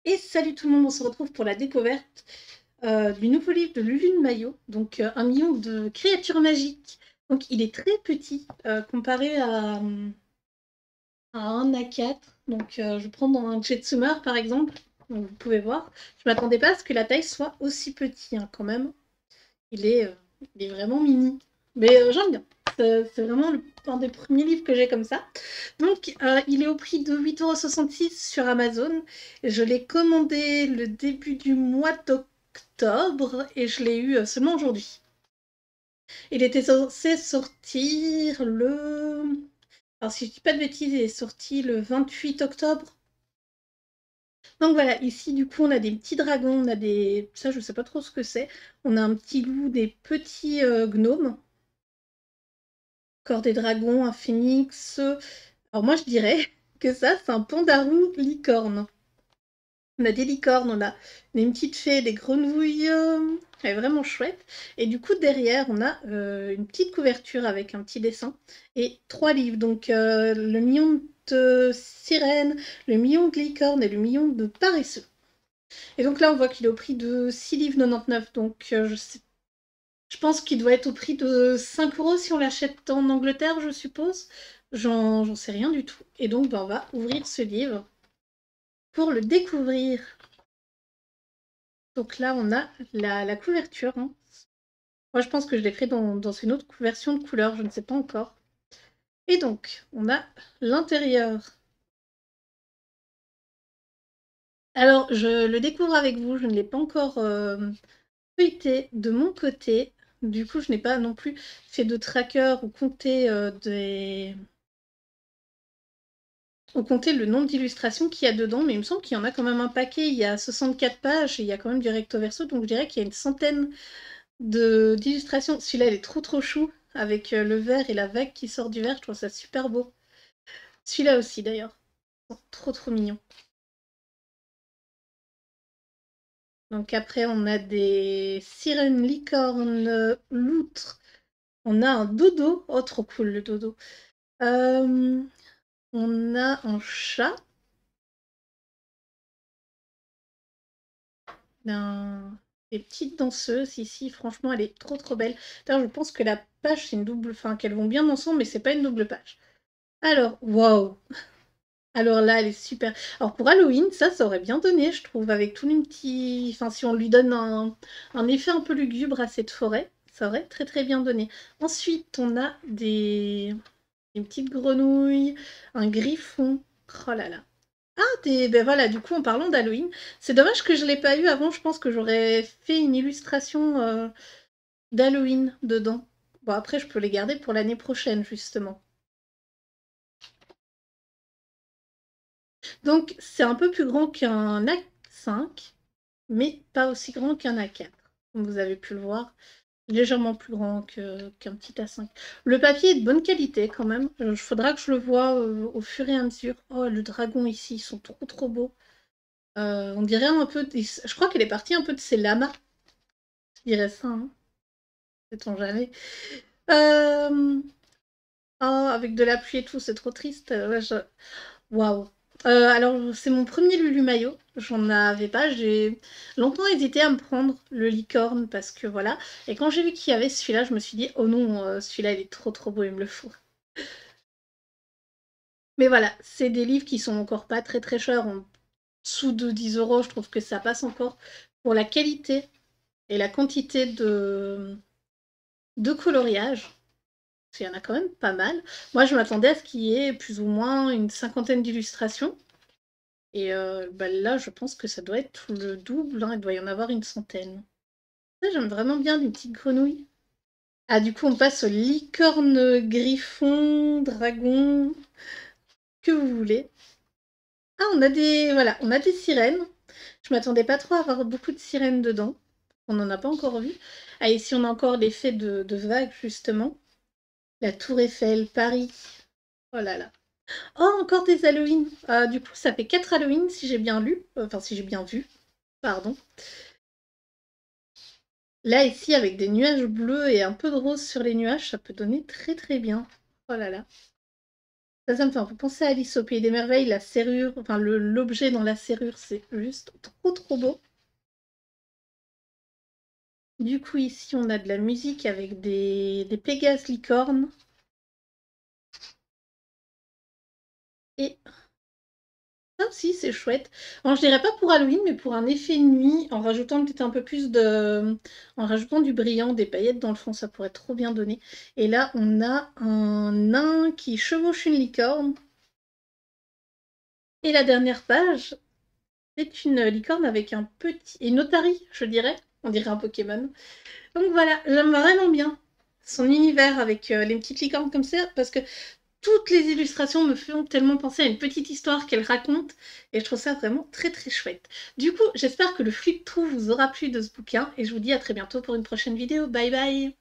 Et salut tout le monde, on se retrouve pour la découverte du nouveau livre de Lulu Maillot, donc 1 million de créatures magiques. Donc il est très petit comparé à un A4. Donc je prends dans un Jetsumer par exemple, donc vous pouvez voir. Je m'attendais pas à ce que la taille soit aussi petit quand même. Il est, euh, il est vraiment mini. Mais j'aime bien. C'est vraiment un des premiers livres que j'ai comme ça. Donc, il est au prix de 8,66 € sur Amazon. Je l'ai commandé le début du mois d'octobre et je l'ai eu seulement aujourd'hui. Il était censé sortir le... Alors, si je dis pas de bêtises, il est sorti le 28 octobre. Donc voilà, ici, du coup, on a des petits dragons, on a des... Ça, je sais pas trop ce que c'est. On a un petit loup, des petits gnomes. Encore des dragons, un phénix. Alors moi, je dirais que ça, c'est un pandarou licorne. On a des licornes, on a une petite fée, des grenouilles. Elle est vraiment chouette. Et du coup, derrière, on a une petite couverture avec un petit dessin et 3 livres. Donc, le million de sirènes, le million de licornes et le million de paresseux. Et donc là, on voit qu'il est au prix de 6,99 €. Donc, je pense qu'il doit être au prix de 5 € si on l'achète en Angleterre, je suppose. J'en sais rien du tout. Et donc, on va ouvrir ce livre pour le découvrir. Donc là, on a la couverture. Moi, je pense que je l'ai fait dans une autre version de couleur, je ne sais pas encore. Et donc, on a l'intérieur. Alors, je le découvre avec vous, je ne l'ai pas encore feuilleté de mon côté. Du coup, je n'ai pas non plus fait de tracker ou compté compter le nombre d'illustrations qu'il y a dedans, mais il me semble qu'il y en a quand même un paquet. Il y a 64 pages et il y a quand même du recto verso, donc je dirais qu'il y a une centaine d'illustrations. Celui-là, il est trop chou, avec le verre et la vague qui sort du verre, je trouve ça super beau. Celui-là aussi, d'ailleurs. Trop mignon. Donc après, on a des sirènes, licornes, loutres. On a un dodo. Oh, trop cool, le dodo. Euh, on a un chat. Des petites danseuses ici. Franchement, elle est trop belle. D'ailleurs, je pense que la page, c'est une double... Enfin, qu'elles vont bien ensemble, mais c'est pas une double page. Alors, waouh. Alors là, elle est super. Alors pour Halloween, ça aurait bien donné, je trouve, avec tous les petits... Enfin, si on lui donne un effet un peu lugubre à cette forêt, ça aurait très bien donné. Ensuite, on a des petites grenouilles, un griffon. Oh là là. Ah, ben voilà, du coup, en parlant d'Halloween, c'est dommage que je l'ai pas eu avant, je pense que j'aurais fait une illustration d'Halloween dedans. Bon, après, je peux les garder pour l'année prochaine, justement. Donc, c'est un peu plus grand qu'un A5, mais pas aussi grand qu'un A4. Comme vous avez pu le voir, légèrement plus grand qu'un petit A5. Le papier est de bonne qualité quand même. Il faudra que je le voie au fur et à mesure. Oh, le dragon ici, ils sont trop beaux. On dirait un peu... Je crois qu'elle est partie un peu de ses lamas. Je dirais ça, hein. Sait-on jamais. Euh, Oh, avec de la pluie et tout, c'est trop triste. Ouais, waouh. Alors, c'est mon premier Lulu Maillot. J'en avais pas. J'ai longtemps hésité à me prendre le licorne parce que voilà. Et quand j'ai vu qu'il y avait celui-là, je me suis dit, oh non, celui-là, il est trop beau, il me le faut. Mais voilà, c'est des livres qui sont encore pas très chers, en dessous de 10 €. Je trouve que ça passe encore pour la qualité et la quantité de coloriage. Parce qu'il y en a quand même pas mal. Moi, je m'attendais à ce qu'il y ait plus ou moins une cinquantaine d'illustrations. Et bah, là, je pense que ça doit être le double, hein, il doit y en avoir une centaine. Ça, j'aime vraiment bien les petites grenouilles. Ah, du coup, on passe aux licornes, griffons, dragons, que vous voulez. Ah, on a des, voilà, on a des sirènes. Je m'attendais pas trop à avoir beaucoup de sirènes dedans. On n'en a pas encore vu. Ah, ici, on a encore l'effet de vague, justement. La Tour Eiffel, Paris. Oh là là. Oh, encore des Halloween. Du coup, ça fait 4 Halloween si j'ai bien lu. Enfin, si j'ai bien vu. Pardon. Là, ici, avec des nuages bleus et un peu de rose sur les nuages, ça peut donner très bien. Oh là là. Ça me fait un peu penser à Alice au Pays des Merveilles, la serrure, enfin l'objet dans la serrure, c'est juste trop beau. Du coup, ici, on a de la musique avec des Pégases licornes. Et ça aussi, c'est chouette. Alors, je dirais pas pour Halloween, mais pour un effet de nuit, en rajoutant peut-être un peu plus de... En rajoutant du brillant, des paillettes dans le fond, ça pourrait trop bien donner. Et là, on a un nain qui chevauche une licorne. Et la dernière page, c'est une licorne avec un petit... Et une otarie, je dirais. On dirait un Pokémon. Donc voilà, j'aime vraiment bien son univers avec les petites licornes comme ça, parce que toutes les illustrations me font tellement penser à une petite histoire qu'elle raconte, et je trouve ça vraiment très chouette. Du coup, j'espère que le flip through vous aura plu de ce bouquin, et je vous dis à très bientôt pour une prochaine vidéo. Bye bye!